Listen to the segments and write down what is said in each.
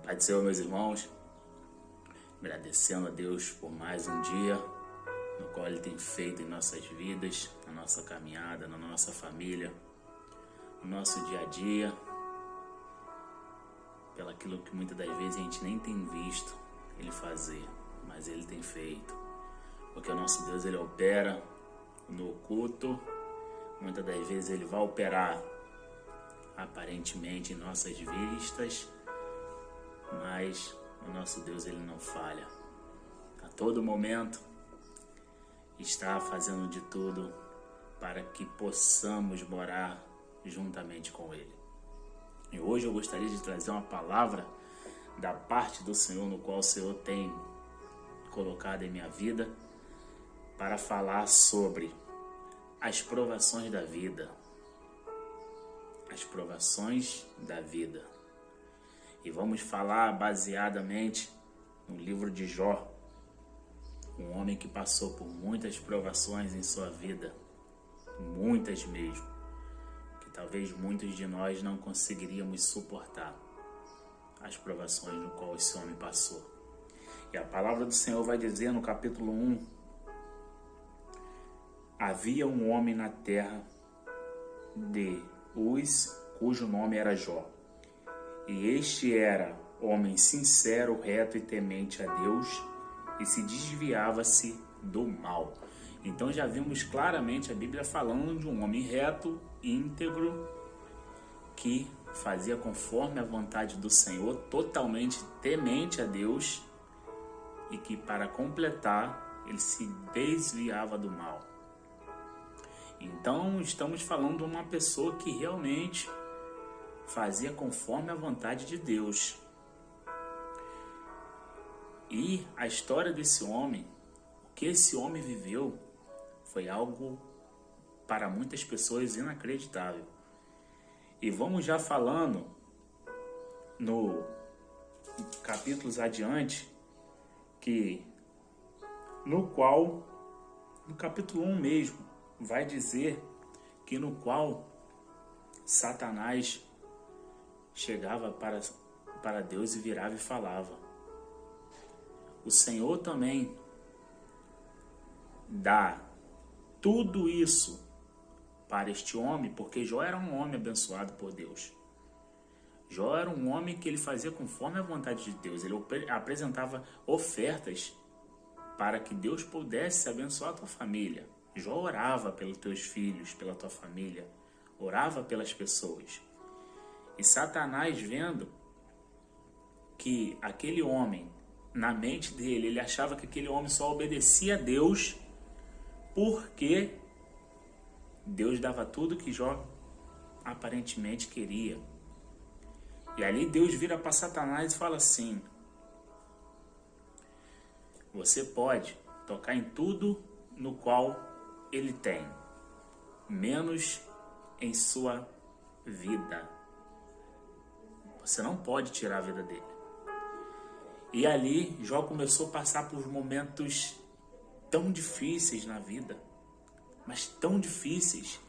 Pai do Senhor, meus irmãos, agradecendo a Deus por mais um dia no qual Ele tem feito em nossas vidas, na nossa caminhada, na nossa família, no nosso dia a dia, pelaquilo que muitas das vezes a gente nem tem visto Ele fazer, mas Ele tem feito, porque o nosso Deus, Ele opera no oculto, muitas das vezes Ele vai operar aparentemente em nossas vistas, mas o nosso Deus, Ele não falha. A todo momento está fazendo de tudo para que possamos morar juntamente com Ele. E hoje eu gostaria de trazer uma palavra da parte do Senhor, no qual o Senhor tem colocado em minha vida, para falar sobre as provações da vida. As provações da vida. E vamos falar baseadamente no livro de Jó, um homem que passou por muitas provações em sua vida, muitas mesmo, que talvez muitos de nós não conseguiríamos suportar as provações no qual esse homem passou. E a palavra do Senhor vai dizer no capítulo 1: havia um homem na terra de Uz, cujo nome era Jó. E este era homem sincero, reto e temente a Deus, e se desviava-se do mal. Então já vimos claramente a Bíblia falando de um homem reto, íntegro, que fazia conforme a vontade do Senhor, totalmente temente a Deus, e que, para completar, ele se desviava do mal. Então estamos falando de uma pessoa que realmente fazia conforme a vontade de Deus. E a história desse homem, o que esse homem viveu, foi algo para muitas pessoas inacreditável. E vamos já falando no capítulos adiante, que no capítulo 1 mesmo, vai dizer que no qual Satanás chegava para Deus e virava e falava. O Senhor também dá tudo isso para este homem, porque Jó era um homem abençoado por Deus. Jó era um homem que ele fazia conforme a vontade de Deus. Ele apresentava ofertas para que Deus pudesse abençoar a tua família. Jó orava pelos teus filhos, pela tua família, orava pelas pessoas. E Satanás, vendo que aquele homem, na mente dele, ele achava que aquele homem só obedecia a Deus porque Deus dava tudo que Jó aparentemente queria. E ali Deus vira para Satanás e fala assim: você pode tocar em tudo no qual ele tem, menos em sua vida. Você não pode tirar a vida dele. E ali Jó começou a passar por momentos tão difíceis na vida, mas tão difíceis,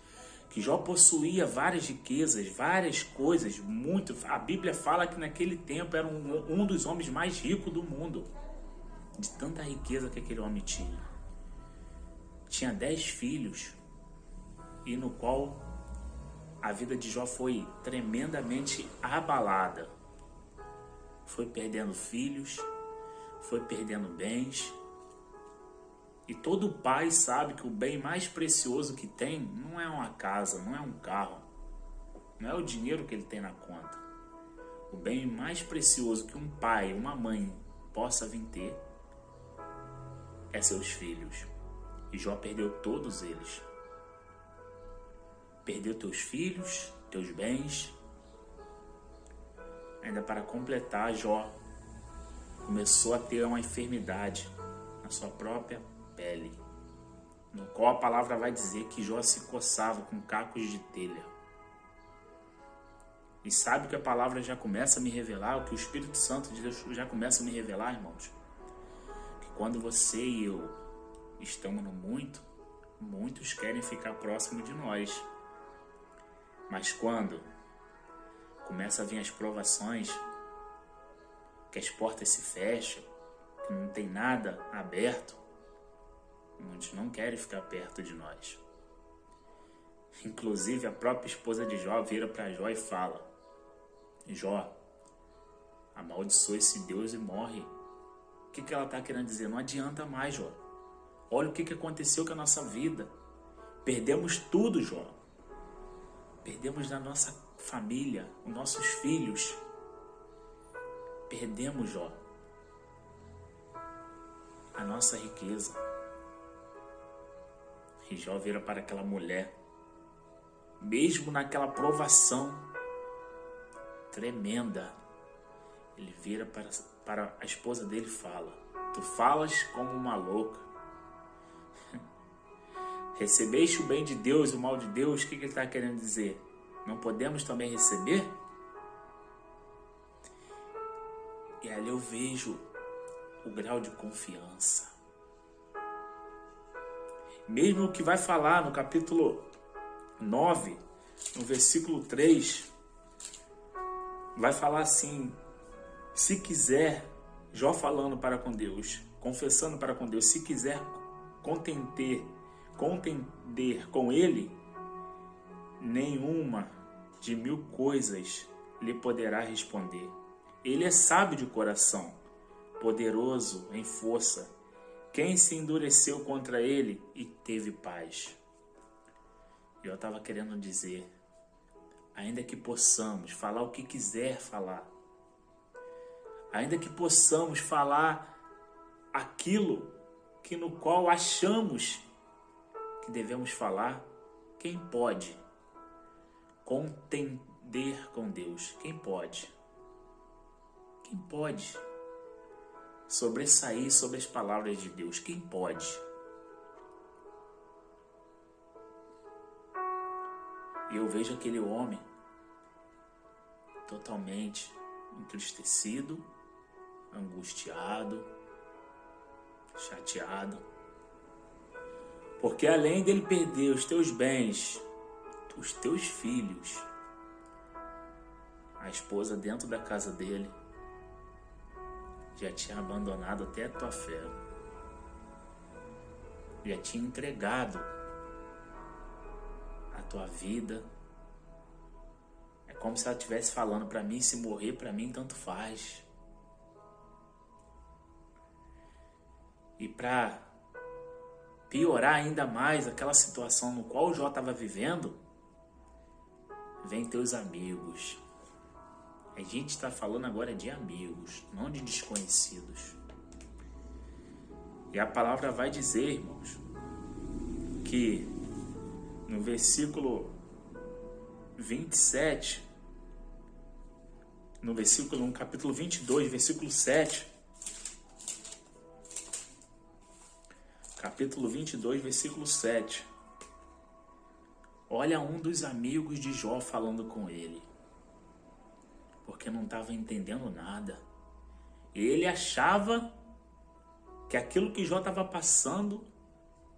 que Jó possuía várias riquezas, várias coisas, muito. A Bíblia fala que naquele tempo era um dos homens mais ricos do mundo, de tanta riqueza que aquele homem tinha. Tinha 10 filhos, e no qual a vida de Jó foi tremendamente abalada. Foi perdendo filhos, foi perdendo bens. E todo pai sabe que o bem mais precioso que tem não é uma casa, não é um carro, não é o dinheiro que ele tem na conta. O bem mais precioso que um pai, uma mãe possa vir ter é seus filhos. E Jó perdeu todos eles. Perdeu teus filhos, teus bens. Ainda para completar, Jó começou a ter uma enfermidade na sua própria pele, no qual a palavra vai dizer que Jó se coçava com cacos de telha. E sabe que a palavra já começa a me revelar, o que o Espírito Santo de Deus já começa a me revelar, irmãos? Que quando você e eu estamos no muito, muitos querem ficar próximo de nós. Mas quando começa a vir as provações, que as portas se fecham, que não tem nada aberto, muitos não querem ficar perto de nós. Inclusive, a própria esposa de Jó vira para Jó e fala: Jó, amaldiçoa esse Deus e morre. O que ela está querendo dizer? Não adianta mais, Jó. Olha o que aconteceu com a nossa vida. Perdemos tudo, Jó. Perdemos a nossa família, os nossos filhos. Perdemos, Jó, a nossa riqueza. E Jó vira para aquela mulher, mesmo naquela provação tremenda, ele vira para a esposa dele e fala: tu falas como uma louca. Recebeste o bem de Deus e o mal de Deus. O que ele está querendo dizer? Não podemos também receber? E ali eu vejo o grau de confiança. Mesmo o que vai falar no capítulo 9, no versículo 3, vai falar assim: se quiser, Jó falando para com Deus, confessando para com Deus, se quiser contender com ele, nenhuma de 1000 coisas lhe poderá responder. Ele é sábio de coração, poderoso em força. Quem se endureceu contra ele e teve paz? Eu estava querendo dizer, ainda que possamos falar o que quiser falar, ainda que possamos falar aquilo que no qual achamos que devemos falar, quem pode contender com Deus? Quem pode? Quem pode sobressair sobre as palavras de Deus? Quem pode? E eu vejo aquele homem totalmente entristecido, angustiado, chateado, porque além dele perder os teus bens, os teus filhos, a esposa dentro da casa dele já tinha abandonado até a tua fé, já tinha entregado a tua vida. É como se ela estivesse falando para mim: se morrer para mim tanto faz. E para piorar ainda mais aquela situação no qual o Jó estava vivendo, vem teus amigos. A gente está falando agora de amigos, não de desconhecidos. E a palavra vai dizer, irmãos, que no versículo 27, no capítulo 22, versículo 7, capítulo 22, versículo 7, olha um dos amigos de Jó falando com ele, porque não estava entendendo nada. Ele achava que aquilo que Jó estava passando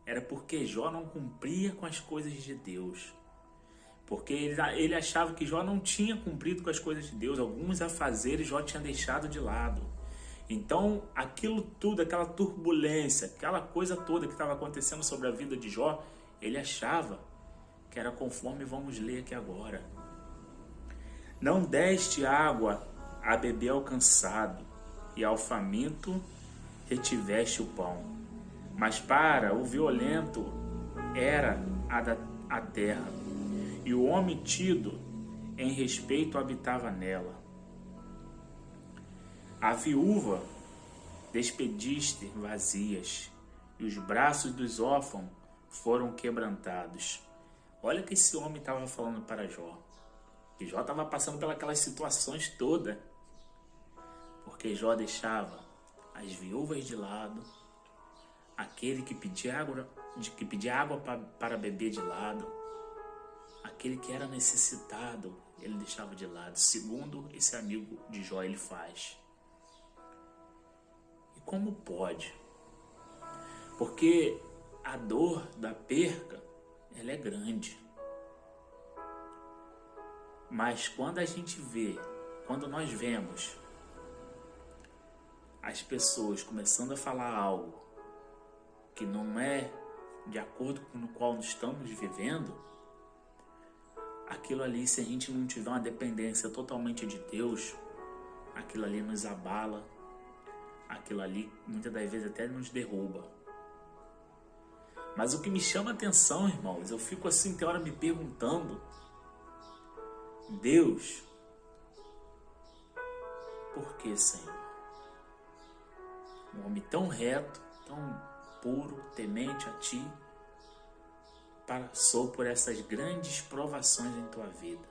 era porque Jó não cumpria com as coisas de Deus. Porque ele achava que Jó não tinha cumprido com as coisas de Deus. Alguns afazeres Jó tinha deixado de lado. Então, aquilo tudo, aquela turbulência, aquela coisa toda que estava acontecendo sobre a vida de Jó, ele achava que era conforme vamos ler aqui agora. Não deste água a beber ao cansado, e ao faminto retiveste o pão. Mas para o violento era a terra, e o homem tido em respeito habitava nela. A viúva despediste vazias, e os braços dos órfãos foram quebrantados. Olha o que esse homem estava falando para Jó. Que Jó estava passando pelas situações todas, porque Jó deixava as viúvas de lado, aquele que pedia água para beber de lado, aquele que era necessitado, ele deixava de lado, segundo esse amigo de Jó ele faz. E como pode? Porque a dor da perca, ela é grande. Mas quando nós vemos as pessoas começando a falar algo que não é de acordo com o qual nós estamos vivendo, aquilo ali, se a gente não tiver uma dependência totalmente de Deus, aquilo ali nos abala, aquilo ali muitas das vezes até nos derruba. Mas o que me chama a atenção, irmãos, eu fico assim, tem hora me perguntando, Deus, por que, Senhor? Um homem tão reto, tão puro, temente a Ti, passou por essas grandes provações em tua vida.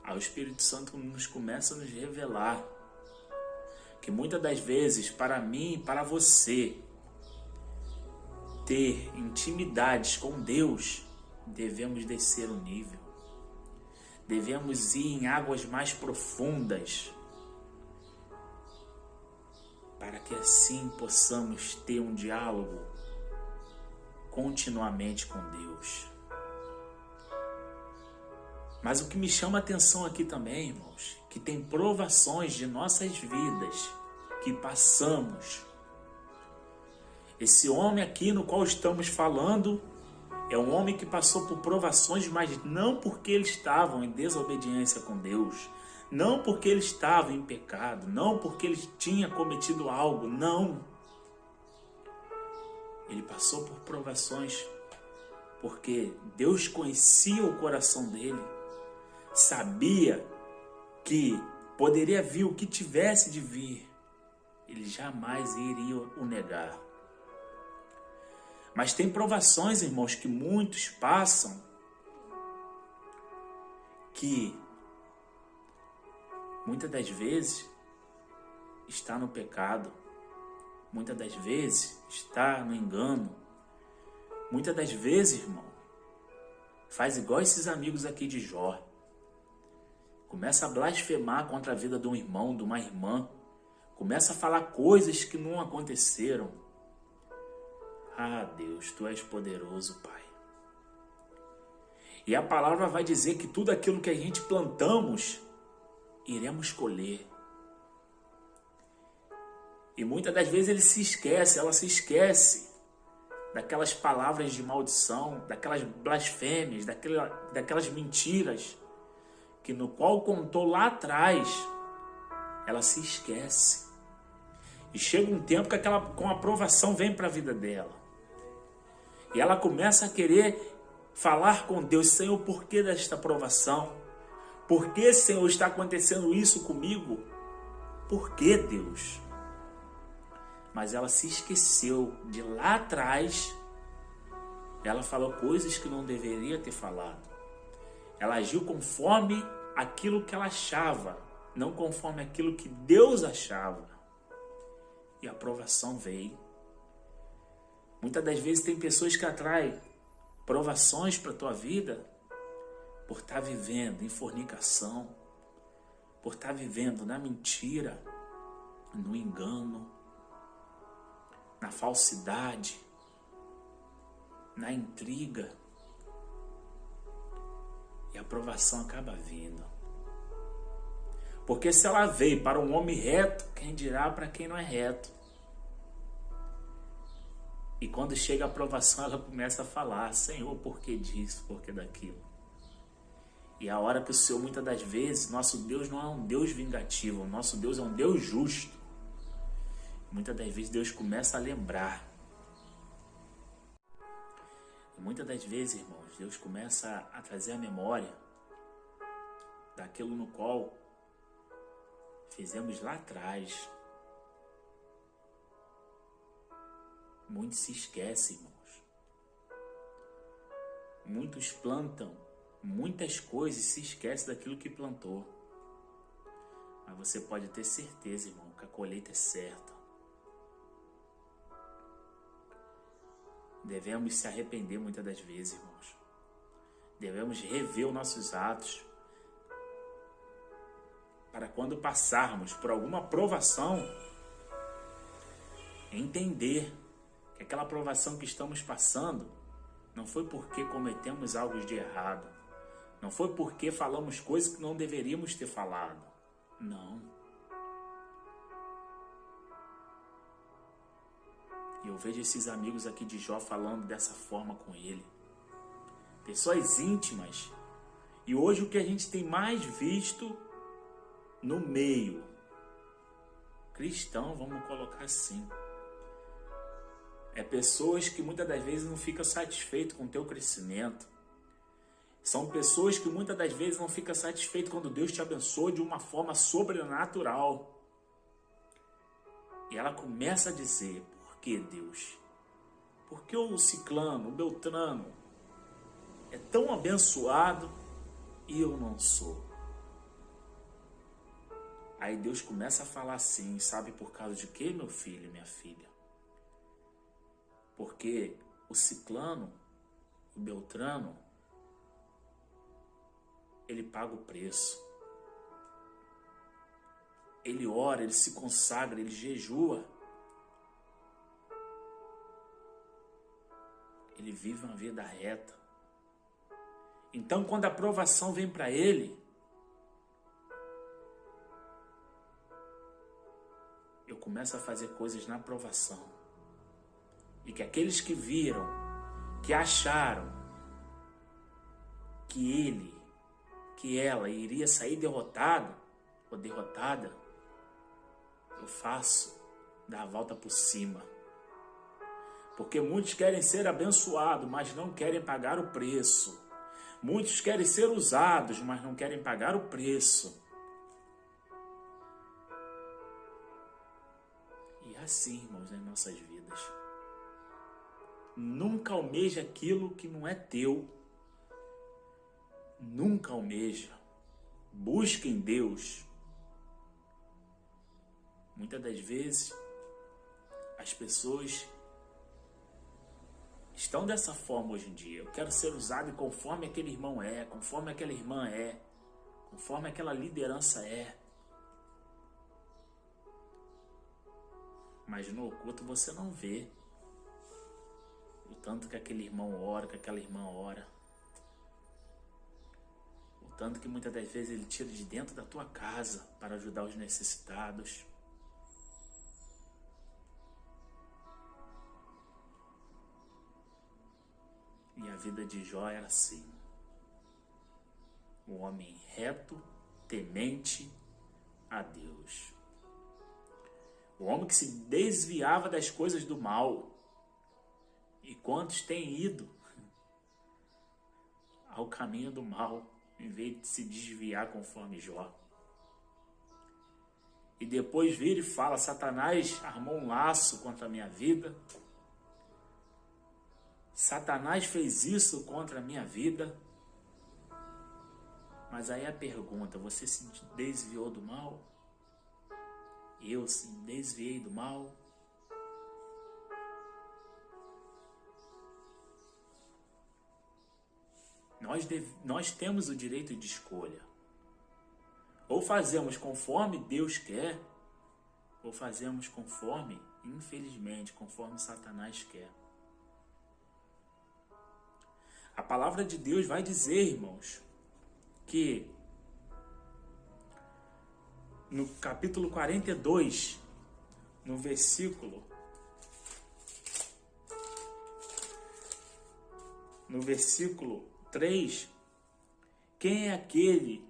Aí o Espírito Santo nos começa a nos revelar que muitas das vezes, para mim e para você, ter intimidades com Deus, devemos descer o nível. Devemos ir em águas mais profundas, para que assim possamos ter um diálogo continuamente com Deus. Mas o que me chama a atenção aqui também, irmãos, que tem provações de nossas vidas que passamos. Esse homem aqui no qual estamos falando é um homem que passou por provações, mas não porque eles estavam em desobediência com Deus, não porque ele estava em pecado, não porque ele tinha cometido algo, não. Ele passou por provações porque Deus conhecia o coração dele, sabia que poderia vir o que tivesse de vir, ele jamais iria o negar. Mas tem provações, irmãos, que muitos passam, que muitas das vezes está no pecado, muitas das vezes está no engano, muitas das vezes, irmão, faz igual esses amigos aqui de Jó. Começa a blasfemar contra a vida de um irmão, de uma irmã, começa a falar coisas que não aconteceram. Ah, Deus, Tu és poderoso, Pai. E a palavra vai dizer que tudo aquilo que a gente plantamos, iremos colher. E muitas das vezes ela se esquece daquelas palavras de maldição, daquelas blasfêmias, daquelas mentiras, que no qual contou lá atrás, ela se esquece. E chega um tempo que com a aprovação vem para a vida dela. E ela começa a querer falar com Deus, Senhor, por que desta provação? Por que, Senhor, está acontecendo isso comigo? Por que, Deus? Mas ela se esqueceu de lá atrás, ela falou coisas que não deveria ter falado. Ela agiu conforme aquilo que ela achava, não conforme aquilo que Deus achava. E a aprovação veio. Muitas das vezes tem pessoas que atraem provações para a tua vida por estar vivendo em fornicação, por estar vivendo na mentira, no engano, na falsidade, na intriga. E a aprovação acaba vindo. Porque se ela veio para um homem reto, quem dirá para quem não é reto? E quando chega a aprovação, ela começa a falar, Senhor, por que disso, por que daquilo? E a hora que o Senhor, muitas das vezes, nosso Deus não é um Deus vingativo, nosso Deus é um Deus justo. Muitas das vezes Deus começa a lembrar. E muitas das vezes, irmãos, Deus começa a trazer a memória daquilo no qual fizemos lá atrás. Muitos se esquecem, irmãos. Muitos plantam muitas coisas e se esquecem daquilo que plantou. Mas você pode ter certeza, irmão, que a colheita é certa. Devemos se arrepender muitas das vezes, irmãos. Devemos rever os nossos atos. Para quando passarmos por alguma provação, entender que aquela provação que estamos passando não foi porque cometemos algo de errado. Não foi porque falamos coisas que não deveríamos ter falado. Não. E eu vejo esses amigos aqui de Jó falando dessa forma com ele. Pessoas íntimas. E hoje o que a gente tem mais visto no meio cristão, vamos colocar assim, é pessoas que muitas das vezes não ficam satisfeitas com o teu crescimento. São pessoas que muitas das vezes não ficam satisfeitas quando Deus te abençoa de uma forma sobrenatural. E ela começa a dizer: por que Deus? Por que o ciclano, o beltrano é tão abençoado e eu não sou? Aí Deus começa a falar assim: sabe por causa de quê, meu filho e minha filha? Porque o ciclano, o beltrano, ele paga o preço. Ele ora, ele se consagra, ele jejua. Ele vive uma vida reta. Então, quando a provação vem para ele, eu começo a fazer coisas na provação. E que aqueles que viram, que acharam que ele, que ela iria sair derrotado ou derrotada, eu faço dar a volta por cima. Porque muitos querem ser abençoados, mas não querem pagar o preço. Muitos querem ser usados, mas não querem pagar o preço. E é assim, irmãos, nas nossas vidas. Nunca almeja aquilo que não é teu. Nunca almeja. Busca em Deus. Muitas das vezes, as pessoas estão dessa forma hoje em dia. Eu quero ser usado conforme aquele irmão é, conforme aquela irmã é, conforme aquela liderança é. Mas no oculto você não vê o tanto que aquele irmão ora, que aquela irmã ora. O tanto que muitas das vezes ele tira de dentro da tua casa para ajudar os necessitados. E a vida de Jó era assim. Um homem reto, temente a Deus. O homem que se desviava das coisas do mal. E quantos têm ido ao caminho do mal, em vez de se desviar conforme Jó. E depois vira e fala: Satanás armou um laço contra a minha vida. Satanás fez isso contra a minha vida. Mas aí a pergunta: você se desviou do mal? Eu se desviei do mal? Nós temos o direito de escolha. Ou fazemos conforme Deus quer, ou fazemos conforme, infelizmente, conforme Satanás quer. A palavra de Deus vai dizer, irmãos, que no capítulo 42, no versículo 3, quem é aquele,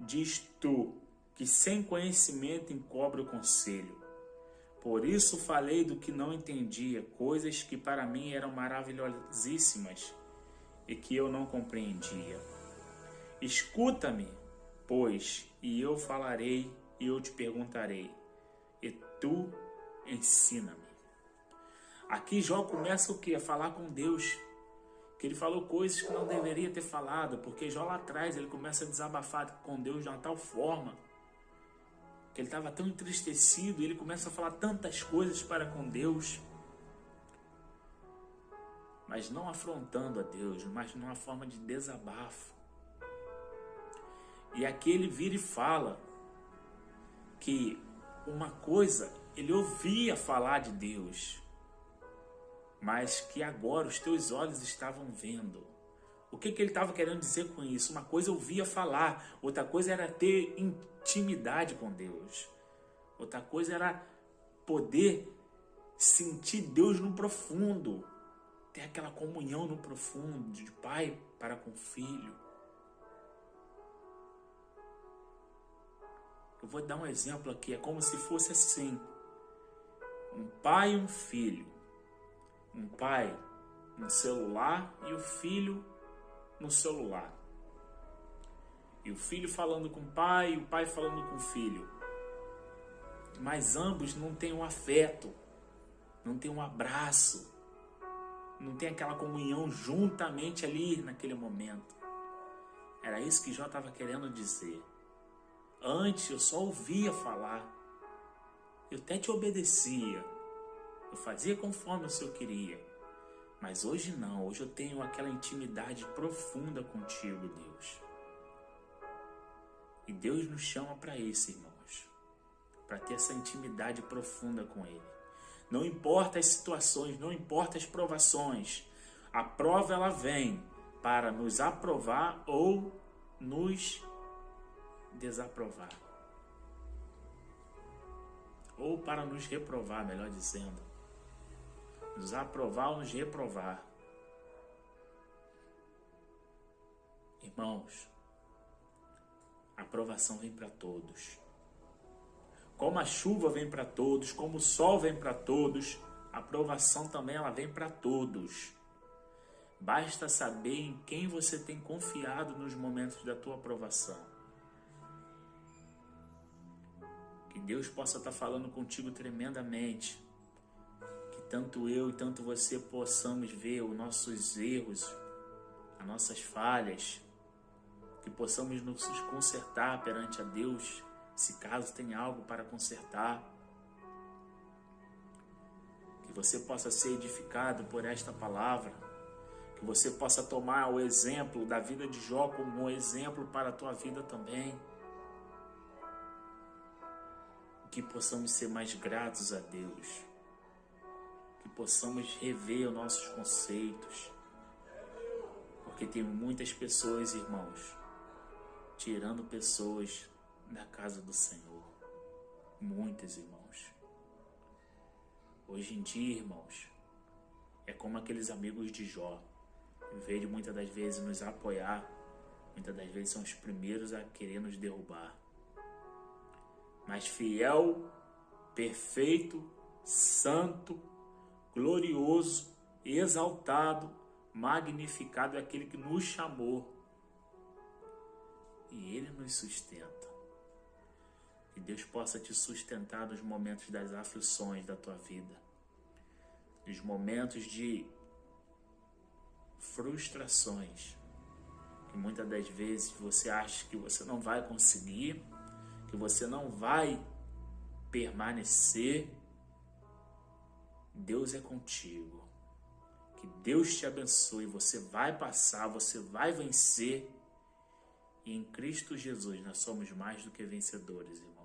diz tu, que sem conhecimento encobre o conselho? Por isso falei do que não entendia, coisas que para mim eram maravilhosíssimas e que eu não compreendia. Escuta-me, pois, e eu falarei e eu te perguntarei, e tu ensina-me. Aqui Jó começa o quê? A falar com Deus. Que ele falou coisas que não deveria ter falado, porque Jó lá atrás ele começa a desabafar com Deus de uma tal forma que ele estava tão entristecido, e ele começa a falar tantas coisas para com Deus, mas não afrontando a Deus, mas numa forma de desabafo. E aqui ele vira e fala que uma coisa, ele ouvia falar de Deus, mas que agora os teus olhos estavam vendo. O que ele estava querendo dizer com isso? Uma coisa eu ouvia falar, outra coisa era ter intimidade com Deus. Outra coisa era poder sentir Deus no profundo, ter aquela comunhão no profundo de pai para com filho. Eu vou dar um exemplo aqui, é como se fosse assim, um pai e um filho, um pai no celular e o filho no celular, e o filho falando com o pai e o pai falando com o filho, mas ambos não têm um afeto, não tem um abraço, não tem aquela comunhão juntamente ali naquele momento. Era isso que Jó estava querendo dizer. Antes eu só ouvia falar, eu até te obedecia, eu fazia conforme o Senhor queria, mas hoje não, hoje eu tenho aquela intimidade profunda contigo, Deus. E Deus nos chama para isso, irmãos, para ter essa intimidade profunda com Ele. Não importa as situações, não importa as provações, a prova ela vem para nos aprovar ou nos desaprovar, ou para nos reprovar, melhor dizendo, nos aprovar ou nos reprovar. Irmãos, a aprovação vem para todos. Como a chuva vem para todos, como o sol vem para todos, a aprovação também ela vem para todos. Basta saber em quem você tem confiado nos momentos da tua aprovação. Que Deus possa estar falando contigo tremendamente. Que tanto eu e tanto você possamos ver os nossos erros, as nossas falhas. Que possamos nos consertar perante a Deus, se caso tenha algo para consertar. Que você possa ser edificado por esta palavra. Que você possa tomar o exemplo da vida de Jó como um exemplo para a tua vida também. Que possamos ser mais gratos a Deus, que possamos rever os nossos conceitos, porque tem muitas pessoas, irmãos, tirando pessoas da casa do Senhor, muitas, irmãos. Hoje em dia, irmãos, é como aqueles amigos de Jó, em vez de muitas das vezes nos apoiar, muitas das vezes são os primeiros a querer nos derrubar. Mas fiel, perfeito, santo, glorioso, exaltado, magnificado é aquele que nos chamou. E Ele nos sustenta. Que Deus possa te sustentar nos momentos das aflições da tua vida. Nos momentos de frustrações. Que muitas das vezes você acha que você não vai conseguir, que você não vai permanecer. Deus é contigo. Que Deus te abençoe. Você vai passar, você vai vencer. E em Cristo Jesus nós somos mais do que vencedores, irmão.